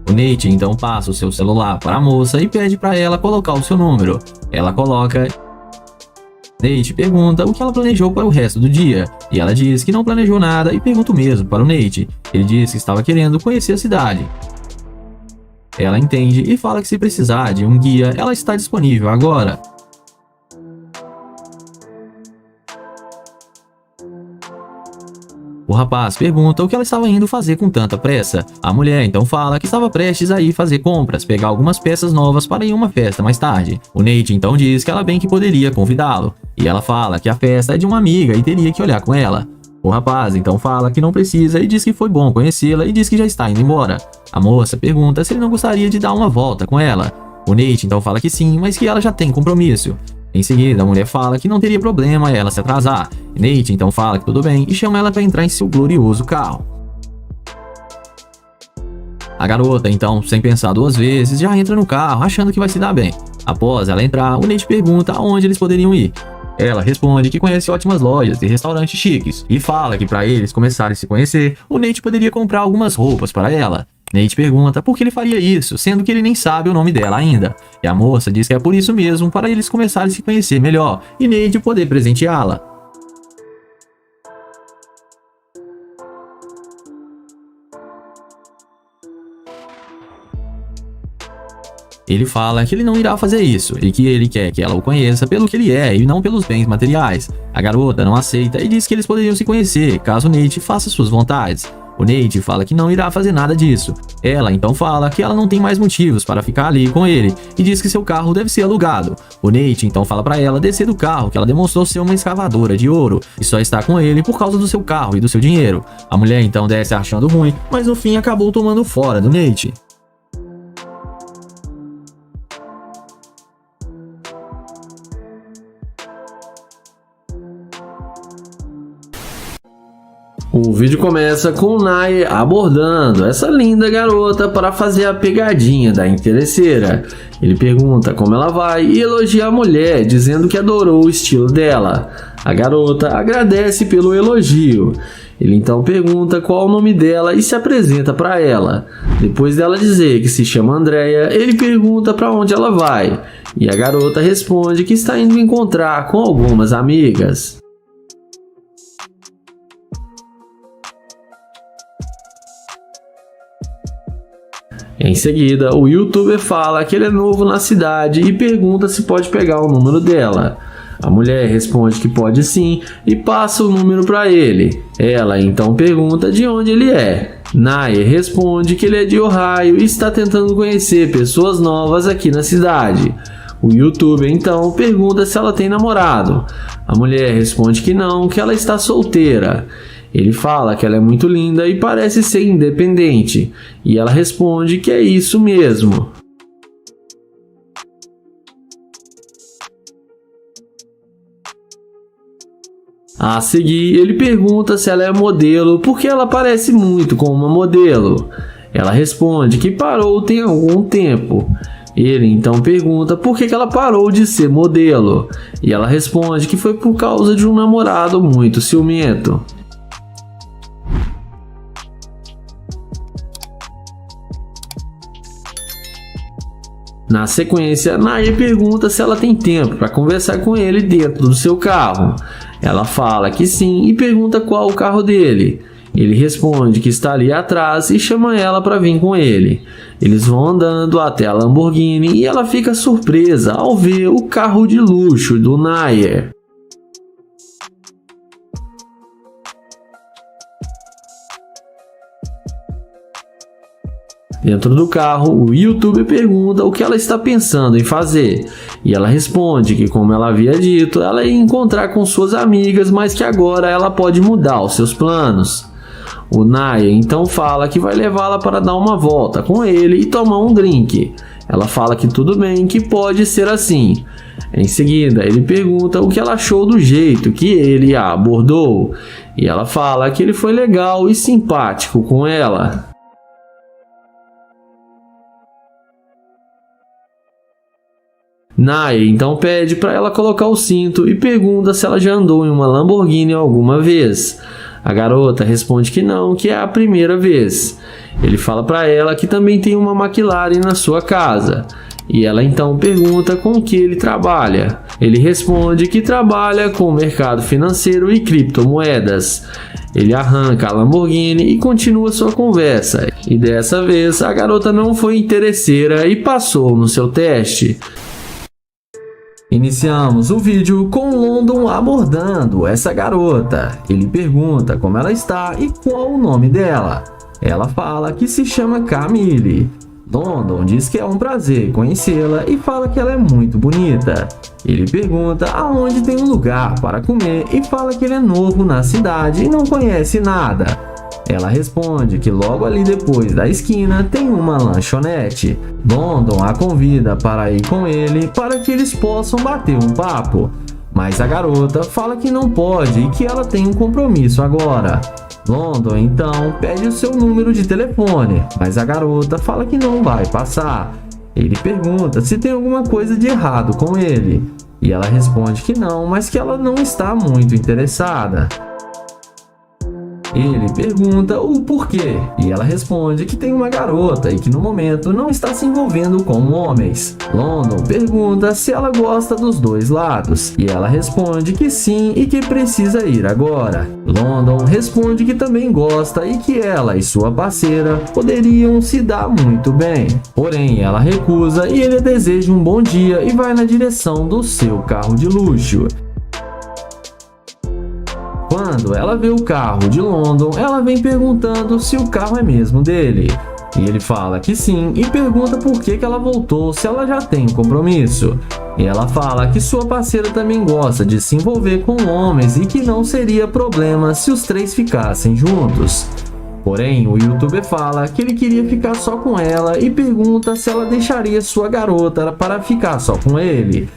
O Nate então passa o seu celular para a moça e pede para ela colocar o seu número. Ela coloca. Nate pergunta o que ela planejou para o resto do dia, e ela diz que não planejou nada e pergunta o mesmo para o Nate. Ele diz que estava querendo conhecer a cidade. Ela entende e fala que se precisar de um guia, ela está disponível agora. O rapaz pergunta o que ela estava indo fazer com tanta pressa. A mulher então fala que estava prestes a ir fazer compras, pegar algumas peças novas para ir a uma festa mais tarde. O Nate então diz que ela bem que poderia convidá-lo, e ela fala que a festa é de uma amiga e teria que olhar com ela. O rapaz então fala que não precisa e diz que foi bom conhecê-la e diz que já está indo embora. A moça pergunta se ele não gostaria de dar uma volta com ela. O Nate então fala que sim, mas que ela já tem compromisso. Em seguida, a mulher fala que não teria problema ela se atrasar. Nate então fala que tudo bem e chama ela para entrar em seu glorioso carro. A garota então, sem pensar duas vezes, já entra no carro achando que vai se dar bem. Após ela entrar, o Nate pergunta aonde eles poderiam ir. Ela responde que conhece ótimas lojas e restaurantes chiques e fala que para eles começarem a se conhecer, o Nate poderia comprar algumas roupas para ela. Nate pergunta por que ele faria isso, sendo que ele nem sabe o nome dela ainda. E a moça diz que é por isso mesmo, para eles começarem a se conhecer melhor e Nate poder presenteá-la. Ele fala que ele não irá fazer isso e que ele quer que ela o conheça pelo que ele é e não pelos bens materiais. A garota não aceita e diz que eles poderiam se conhecer caso Nate faça suas vontades. O Nate fala que não irá fazer nada disso. Ela então fala que ela não tem mais motivos para ficar ali com ele e diz que seu carro deve ser alugado. O Nate então fala para ela descer do carro, que ela demonstrou ser uma escavadora de ouro e só está com ele por causa do seu carro e do seu dinheiro. A mulher então desce achando ruim, mas no fim acabou tomando fora do Nate. O vídeo começa com o Nair abordando essa linda garota para fazer a pegadinha da interesseira. Ele pergunta como ela vai e elogia a mulher, dizendo que adorou o estilo dela. A garota agradece pelo elogio. Ele então pergunta qual o nome dela e se apresenta para ela. Depois dela dizer que se chama Andrea, ele pergunta para onde ela vai. E a garota responde que está indo encontrar com algumas amigas. Em seguida, o youtuber fala que ele é novo na cidade e pergunta se pode pegar o número dela. A mulher responde que pode sim e passa o número para ele. Ela então pergunta de onde ele é. Nair responde que ele é de Ohio e está tentando conhecer pessoas novas aqui na cidade. O youtuber então pergunta se ela tem namorado. A mulher responde que não, que ela está solteira. Ele fala que ela é muito linda e parece ser independente, e ela responde que é isso mesmo. A seguir, ele pergunta se ela é modelo porque ela parece muito com uma modelo. Ela responde que parou tem algum tempo. Ele então pergunta por que ela parou de ser modelo, e ela responde que foi por causa de um namorado muito ciumento. Na sequência, Nair pergunta se ela tem tempo para conversar com ele dentro do seu carro. Ela fala que sim e pergunta qual o carro dele. Ele responde que está ali atrás e chama ela para vir com ele. Eles vão andando até a Lamborghini e ela fica surpresa ao ver o carro de luxo do Nair. Dentro do carro, o youtuber pergunta o que ela está pensando em fazer, e ela responde que, como ela havia dito, ela ia encontrar com suas amigas, mas que agora ela pode mudar os seus planos. O Nair então fala que vai levá-la para dar uma volta com ele e tomar um drink. Ela fala que tudo bem, que pode ser assim. Em seguida, ele pergunta o que ela achou do jeito que ele a abordou, e ela fala que ele foi legal e simpático com ela. Nair então pede para ela colocar o cinto e pergunta se ela já andou em uma Lamborghini alguma vez. A garota responde que não, que é a primeira vez. Ele fala para ela que também tem uma McLaren na sua casa. E ela então pergunta com o que ele trabalha. Ele responde que trabalha com o mercado financeiro e criptomoedas. Ele arranca a Lamborghini e continua sua conversa. E dessa vez a garota não foi interesseira e passou no seu teste. Iniciamos o vídeo com London abordando essa garota. Ele pergunta como ela está e qual o nome dela. Ela fala que se chama Camille. London diz que é um prazer conhecê-la e fala que ela é muito bonita. Ele pergunta aonde tem um lugar para comer e fala que ele é novo na cidade e não conhece nada. Ela responde que logo ali depois da esquina tem uma lanchonete. London a convida para ir com ele para que eles possam bater um papo. Mas a garota fala que não pode e que ela tem um compromisso agora. London então pede o seu número de telefone, mas a garota fala que não vai passar. Ele pergunta se tem alguma coisa de errado com ele. E ela responde que não, mas que ela não está muito interessada. Ele pergunta o porquê, e ela responde que tem uma garota e que no momento não está se envolvendo com homens. London pergunta se ela gosta dos dois lados, e ela responde que sim e que precisa ir agora. London responde que também gosta e que ela e sua parceira poderiam se dar muito bem. Porém, ela recusa e ele deseja um bom dia e vai na direção do seu carro de luxo. Quando ela vê o carro de London, ela vem perguntando se o carro é mesmo dele. E ele fala que sim e pergunta por que ela voltou se ela já tem um compromisso. E ela fala que sua parceira também gosta de se envolver com homens e que não seria problema se os três ficassem juntos. Porém, o youtuber fala que ele queria ficar só com ela e pergunta se ela deixaria sua garota para ficar só com ele.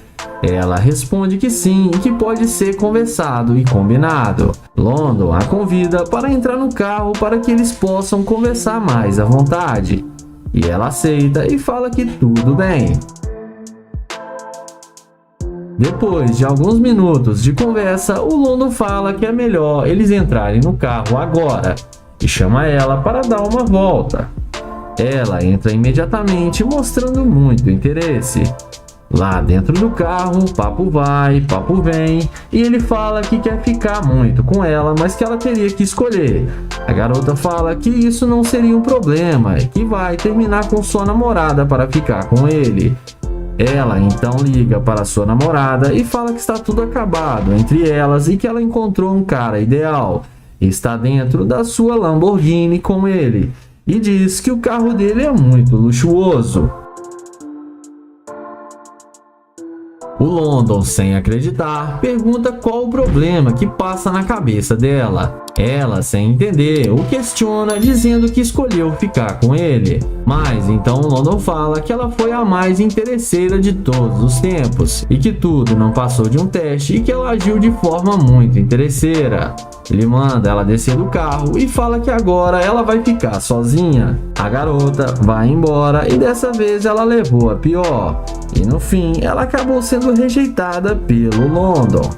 Ela responde que sim e que pode ser conversado e combinado. London a convida para entrar no carro para que eles possam conversar mais à vontade. E ela aceita e fala que tudo bem. Depois de alguns minutos de conversa, o London fala que é melhor eles entrarem no carro agora e chama ela para dar uma volta. Ela entra imediatamente, mostrando muito interesse. Lá dentro do carro, papo vai, papo vem, e ele fala que quer ficar muito com ela, mas que ela teria que escolher. A garota fala que isso não seria um problema e que vai terminar com sua namorada para ficar com ele. Ela então liga para sua namorada e fala que está tudo acabado entre elas e que ela encontrou um cara ideal. Está dentro da sua Lamborghini com ele e diz que o carro dele é muito luxuoso. O London, sem acreditar, pergunta qual o problema que passa na cabeça dela. Ela, sem entender, o questiona dizendo que escolheu ficar com ele. Mas então o London fala que ela foi a mais interesseira de todos os tempos e que tudo não passou de um teste e que ela agiu de forma muito interesseira. Ele manda ela descer do carro e fala que agora ela vai ficar sozinha. A garota vai embora e dessa vez ela levou a pior. E no fim ela acabou sendo rejeitada pelo London.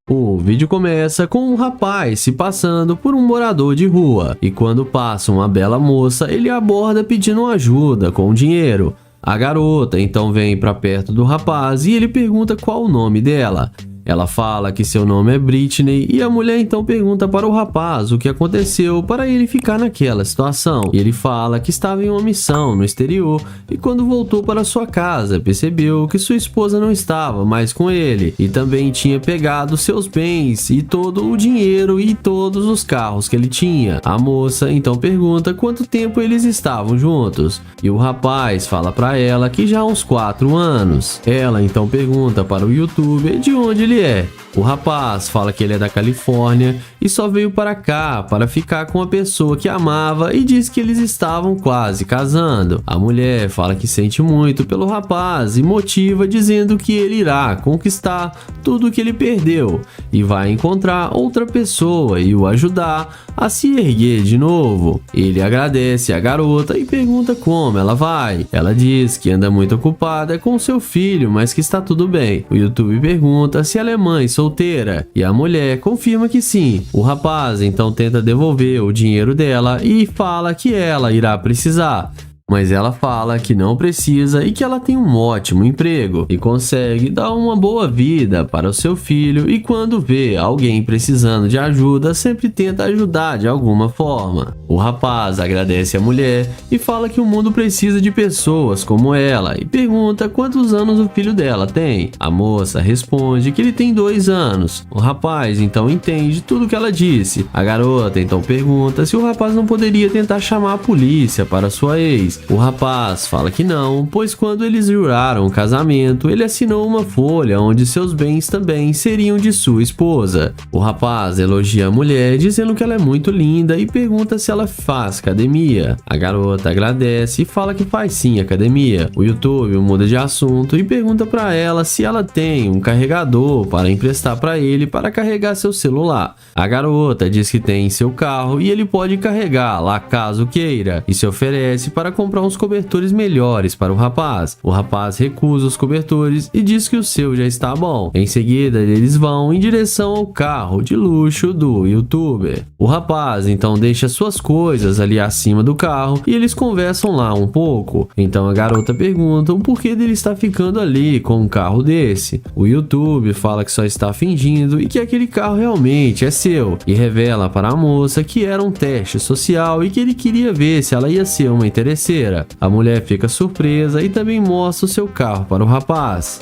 O vídeo começa com um rapaz se passando por um morador de rua e quando passa uma bela moça, ele aborda pedindo ajuda com dinheiro. A garota então vem para perto do rapaz e ele pergunta qual o nome dela. Ela fala que seu nome é Britney e a mulher então pergunta para o rapaz o que aconteceu para ele ficar naquela situação. E ele fala que estava em uma missão no exterior e quando voltou para sua casa percebeu que sua esposa não estava mais com ele e também tinha pegado seus bens e todo o dinheiro e todos os carros que ele tinha. A moça então pergunta quanto tempo eles estavam juntos e o rapaz fala para ela que já há uns 4 anos. Ela então pergunta para o youtuber de onde ele é. O rapaz fala que ele é da Califórnia e só veio para cá para ficar com a pessoa que amava e diz que eles estavam quase casando. A mulher fala que sente muito pelo rapaz e motiva dizendo que ele irá conquistar tudo o que ele perdeu e vai encontrar outra pessoa e o ajudar a se erguer de novo. Ele agradece a garota e pergunta como ela vai. Ela diz que anda muito ocupada com seu filho, mas que está tudo bem. O YouTube pergunta se ela é mãe solteira e a mulher confirma que sim. O rapaz então tenta devolver o dinheiro dela e fala que ela irá precisar. Mas ela fala que não precisa e que ela tem um ótimo emprego e consegue dar uma boa vida para o seu filho e quando vê alguém precisando de ajuda, sempre tenta ajudar de alguma forma. O rapaz agradece a mulher e fala que o mundo precisa de pessoas como ela e pergunta quantos anos o filho dela tem. A moça responde que ele tem 2 anos. O rapaz então entende tudo que ela disse. A garota então pergunta se o rapaz não poderia tentar chamar a polícia para sua ex. O rapaz fala que não, pois quando eles juraram o casamento, ele assinou uma folha onde seus bens também seriam de sua esposa. O rapaz elogia a mulher, dizendo que ela é muito linda e pergunta se ela faz academia. A garota agradece e fala que faz sim academia. O YouTube muda de assunto e pergunta para ela se ela tem um carregador para emprestar para ele para carregar seu celular. A garota diz que tem em seu carro e ele pode carregar lá caso queira e se oferece para comprar uns cobertores melhores para o rapaz. O rapaz recusa os cobertores e diz que o seu já está bom. Em seguida, eles vão em direção ao carro de luxo do youtuber. O rapaz então deixa suas coisas ali acima do carro e eles conversam lá um pouco. Então a garota pergunta o porquê dele estar ficando ali com um carro desse. O youtuber fala que só está fingindo e que aquele carro realmente é seu e revela para a moça que era um teste social e que ele queria ver se ela ia ser uma interesseira. A mulher fica surpresa e também mostra o seu carro para o rapaz.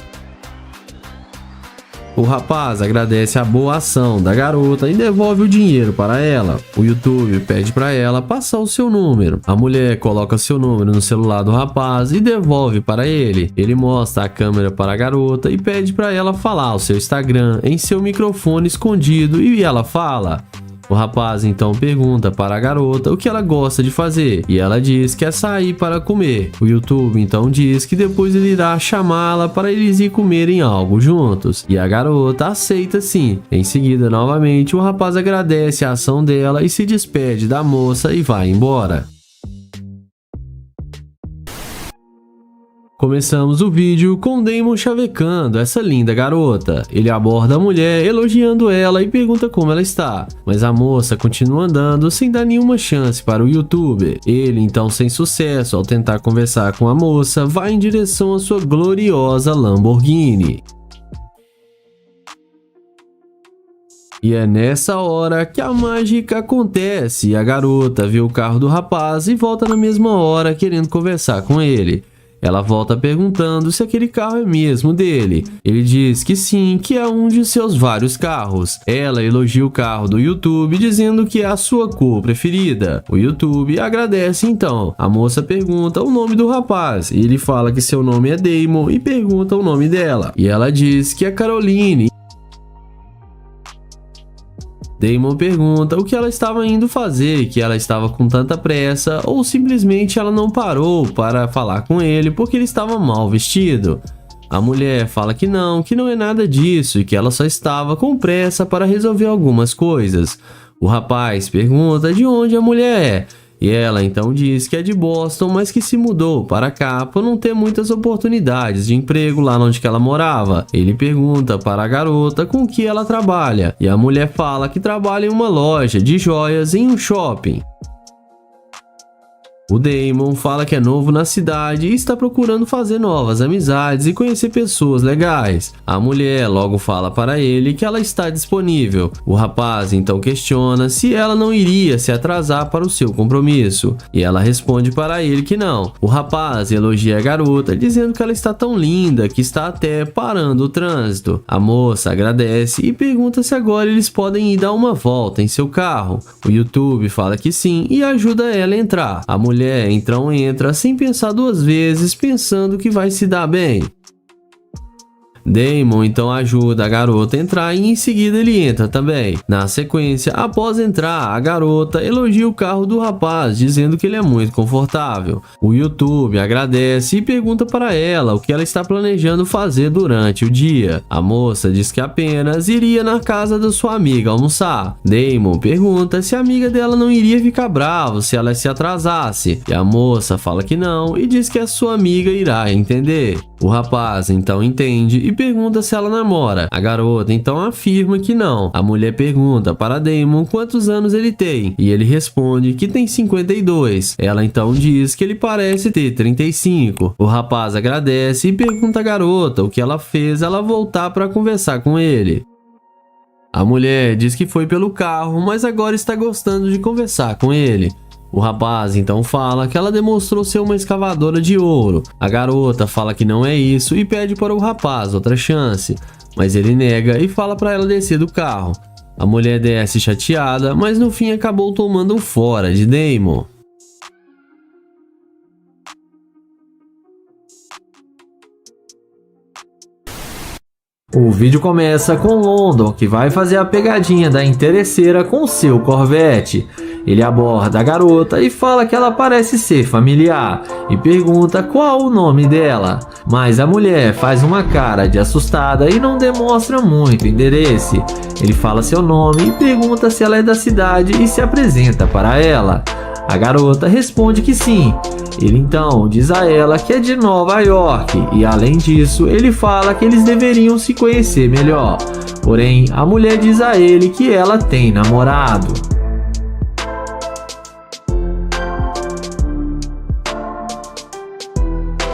O rapaz agradece a boa ação da garota e devolve o dinheiro para ela. O YouTube pede para ela passar o seu número. A mulher coloca seu número no celular do rapaz e devolve para ele. Ele mostra a câmera para a garota e pede para ela falar o seu Instagram em seu microfone escondido e ela fala. O rapaz então pergunta para a garota o que ela gosta de fazer e ela diz que é sair para comer. O YouTube então diz que depois ele irá chamá-la para eles ir comerem algo juntos e a garota aceita sim. Em seguida, novamente, o rapaz agradece a ação dela e se despede da moça e vai embora. Começamos o vídeo com Damon chavecando essa linda garota. Ele aborda a mulher elogiando ela e pergunta como ela está, mas a moça continua andando sem dar nenhuma chance para o youtuber. Ele então, sem sucesso ao tentar conversar com a moça, vai em direção à sua gloriosa Lamborghini. E é nessa hora que a mágica acontece. A garota vê o carro do rapaz e volta na mesma hora querendo conversar com ele. Ela volta perguntando se aquele carro é mesmo dele. Ele diz que sim, que é um de seus vários carros. Ela elogia o carro do YouTube dizendo que é a sua cor preferida. O YouTube agradece então. A moça pergunta o nome do rapaz e ele fala que seu nome é Damon e pergunta o nome dela. E ela diz que é Caroline. Damon pergunta o que ela estava indo fazer, que ela estava com tanta pressa ou simplesmente ela não parou para falar com ele porque ele estava mal vestido. A mulher fala que não é nada disso e que ela só estava com pressa para resolver algumas coisas. O rapaz pergunta de onde a mulher é. E ela então diz que é de Boston, mas que se mudou para cá por não ter muitas oportunidades de emprego lá onde que ela morava. Ele pergunta para a garota com que ela trabalha, e a mulher fala que trabalha em uma loja de joias em um shopping. O Damon fala que é novo na cidade e está procurando fazer novas amizades e conhecer pessoas legais. A mulher logo fala para ele que ela está disponível. O rapaz então questiona se ela não iria se atrasar para o seu compromisso. E ela responde para ele que não. O rapaz elogia a garota dizendo que ela está tão linda que está até parando o trânsito. A moça agradece e pergunta se agora eles podem ir dar uma volta em seu carro. O YouTube fala que sim e ajuda ela a entrar. A mulher então entra sem pensar duas vezes, pensando que vai se dar bem. Damon então ajuda a garota a entrar e em seguida ele entra também. Na sequência, após entrar, a garota elogia o carro do rapaz, dizendo que ele é muito confortável. O YouTube agradece e pergunta para ela o que ela está planejando fazer durante o dia. A moça diz que apenas iria na casa da sua amiga almoçar. Damon pergunta se a amiga dela não iria ficar brava se ela se atrasasse. E a moça fala que não e diz que a sua amiga irá entender. O rapaz então entende e pergunta se ela namora. A garota então afirma que não. A mulher pergunta para Damon quantos anos ele tem e ele responde que tem 52. Ela então diz que ele parece ter 35. O rapaz agradece e pergunta à garota o que ela fez ela voltar para conversar com ele. A mulher diz que foi pelo carro, mas agora está gostando de conversar com ele. O rapaz então fala que ela demonstrou ser uma escavadora de ouro. A garota fala que não é isso e pede para o rapaz outra chance, mas ele nega e fala para ela descer do carro. A mulher desce chateada, mas no fim acabou tomando um fora de Damon. O vídeo começa com London, que vai fazer a pegadinha da interesseira com seu Corvette. Ele aborda a garota e fala que ela parece ser familiar e pergunta qual o nome dela. Mas a mulher faz uma cara de assustada e não demonstra muito interesse. Ele fala seu nome e pergunta se ela é da cidade e se apresenta para ela. A garota responde que sim. Ele então diz a ela que é de Nova York e além disso ele fala que eles deveriam se conhecer melhor. Porém, a mulher diz a ele que ela tem namorado.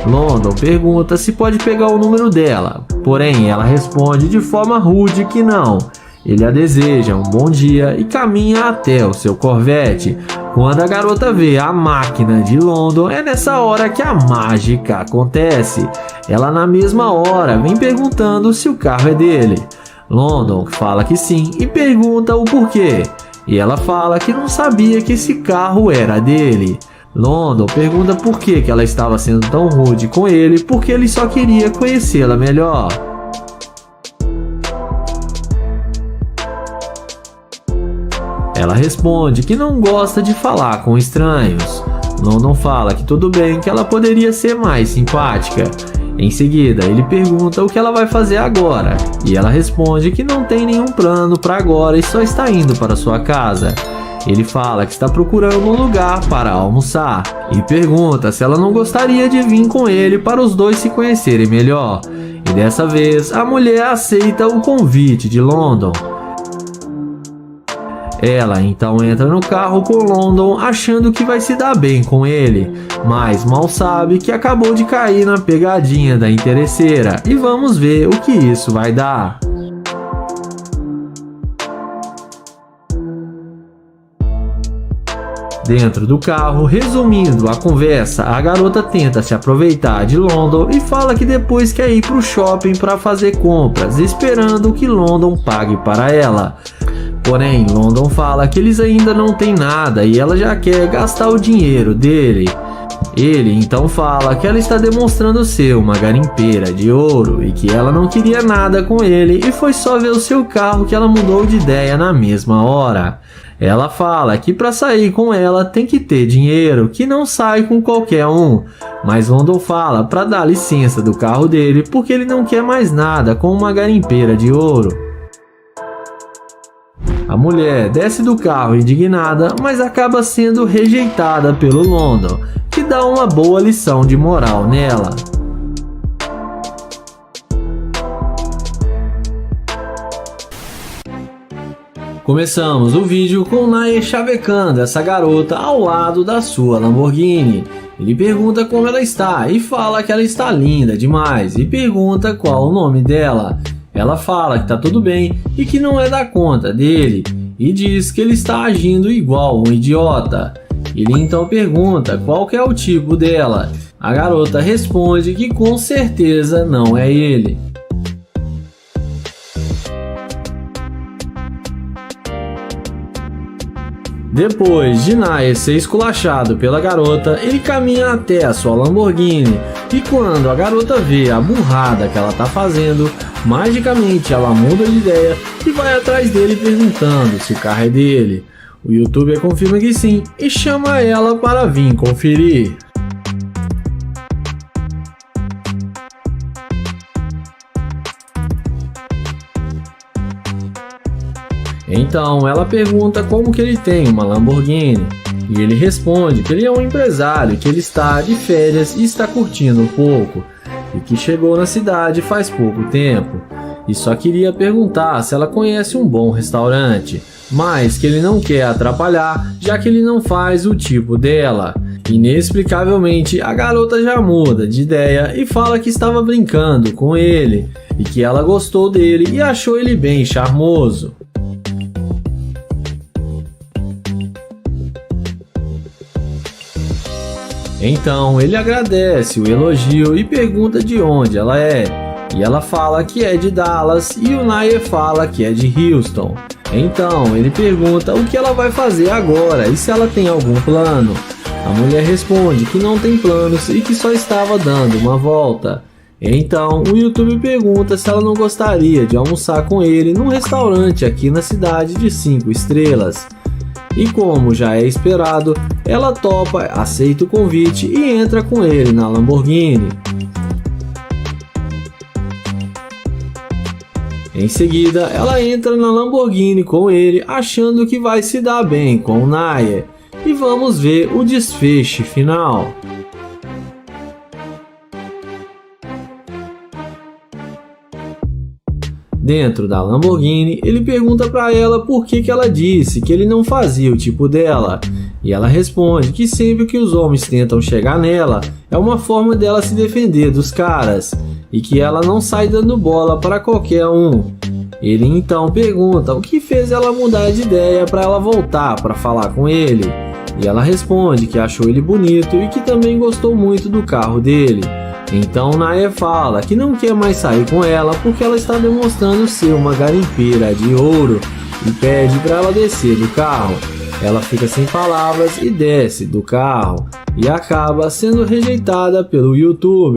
London pergunta se pode pegar o número dela, porém ela responde de forma rude que não. Ele a deseja um bom dia e caminha até o seu Corvette. Quando a garota vê a máquina de London, é nessa hora que a mágica acontece. Ela na mesma hora vem perguntando se o carro é dele. London fala que sim e pergunta o porquê. E ela fala que não sabia que esse carro era dele. London pergunta por que ela estava sendo tão rude com ele, porque ele só queria conhecê-la melhor. Ela responde que não gosta de falar com estranhos. London fala que tudo bem, que ela poderia ser mais simpática. Em seguida, ele pergunta o que ela vai fazer agora, e ela responde que não tem nenhum plano para agora e só está indo para sua casa. Ele fala que está procurando um lugar para almoçar e pergunta se ela não gostaria de vir com ele para os dois se conhecerem melhor. E dessa vez, a mulher aceita o convite de London. Ela então entra no carro com London achando que vai se dar bem com ele, mas mal sabe que acabou de cair na pegadinha da interesseira e vamos ver o que isso vai dar. Dentro do carro, resumindo a conversa, a garota tenta se aproveitar de London e fala que depois quer ir para o shopping para fazer compras, esperando que London pague para ela. Porém, London fala que eles ainda não têm nada e ela já quer gastar o dinheiro dele. Ele então fala que ela está demonstrando ser uma garimpeira de ouro e que ela não queria nada com ele e foi só ver o seu carro que ela mudou de ideia na mesma hora. Ela fala que para sair com ela tem que ter dinheiro, que não sai com qualquer um. Mas London fala para dar licença do carro dele porque ele não quer mais nada com uma garimpeira de ouro. A mulher desce do carro indignada, mas acaba sendo rejeitada pelo London, que dá uma boa lição de moral nela. Começamos o vídeo com Nae chavecando essa garota ao lado da sua Lamborghini. Ele pergunta como ela está e fala que ela está linda demais e pergunta qual o nome dela. Ela fala que tá tudo bem e que não é da conta dele e diz que ele está agindo igual um idiota. Ele então pergunta qual que é o tipo dela. A garota responde que com certeza não é ele. Depois de Nae ser esculachado pela garota, ele caminha até a sua Lamborghini e quando a garota vê a burrada que ela tá fazendo, magicamente ela muda de ideia e vai atrás dele perguntando se o carro é dele. O youtuber confirma que sim e chama ela para vir conferir. Então ela pergunta como que ele tem uma Lamborghini e ele responde que ele é um empresário, que ele está de férias e está curtindo um pouco e que chegou na cidade faz pouco tempo e só queria perguntar se ela conhece um bom restaurante, mas que ele não quer atrapalhar já que ele não faz o tipo dela. Inexplicavelmente a garota já muda de ideia e fala que estava brincando com ele e que ela gostou dele e achou ele bem charmoso. Então ele agradece o elogio e pergunta de onde ela é. E ela fala que é de Dallas e o Nae fala que é de Houston. Então ele pergunta o que ela vai fazer agora e se ela tem algum plano. A mulher responde que não tem planos e que só estava dando uma volta. Então o YouTube pergunta se ela não gostaria de almoçar com ele num restaurante aqui na cidade de 5 estrelas. E como já é esperado, ela topa, aceita o convite e entra com ele na Lamborghini. Em seguida, ela entra na Lamborghini com ele, achando que vai se dar bem com o Nae. E vamos ver o desfecho final. Dentro da Lamborghini, ele pergunta para ela por que ela disse que ele não fazia o tipo dela. E ela responde que sempre que os homens tentam chegar nela, é uma forma dela se defender dos caras. E que ela não sai dando bola para qualquer um. Ele então pergunta o que fez ela mudar de ideia para ela voltar para falar com ele. E ela responde que achou ele bonito e que também gostou muito do carro dele. Então Nae fala que não quer mais sair com ela porque ela está demonstrando ser uma garimpeira de ouro e pede para ela descer do carro. Ela fica sem palavras e desce do carro e acaba sendo rejeitada pelo YouTube.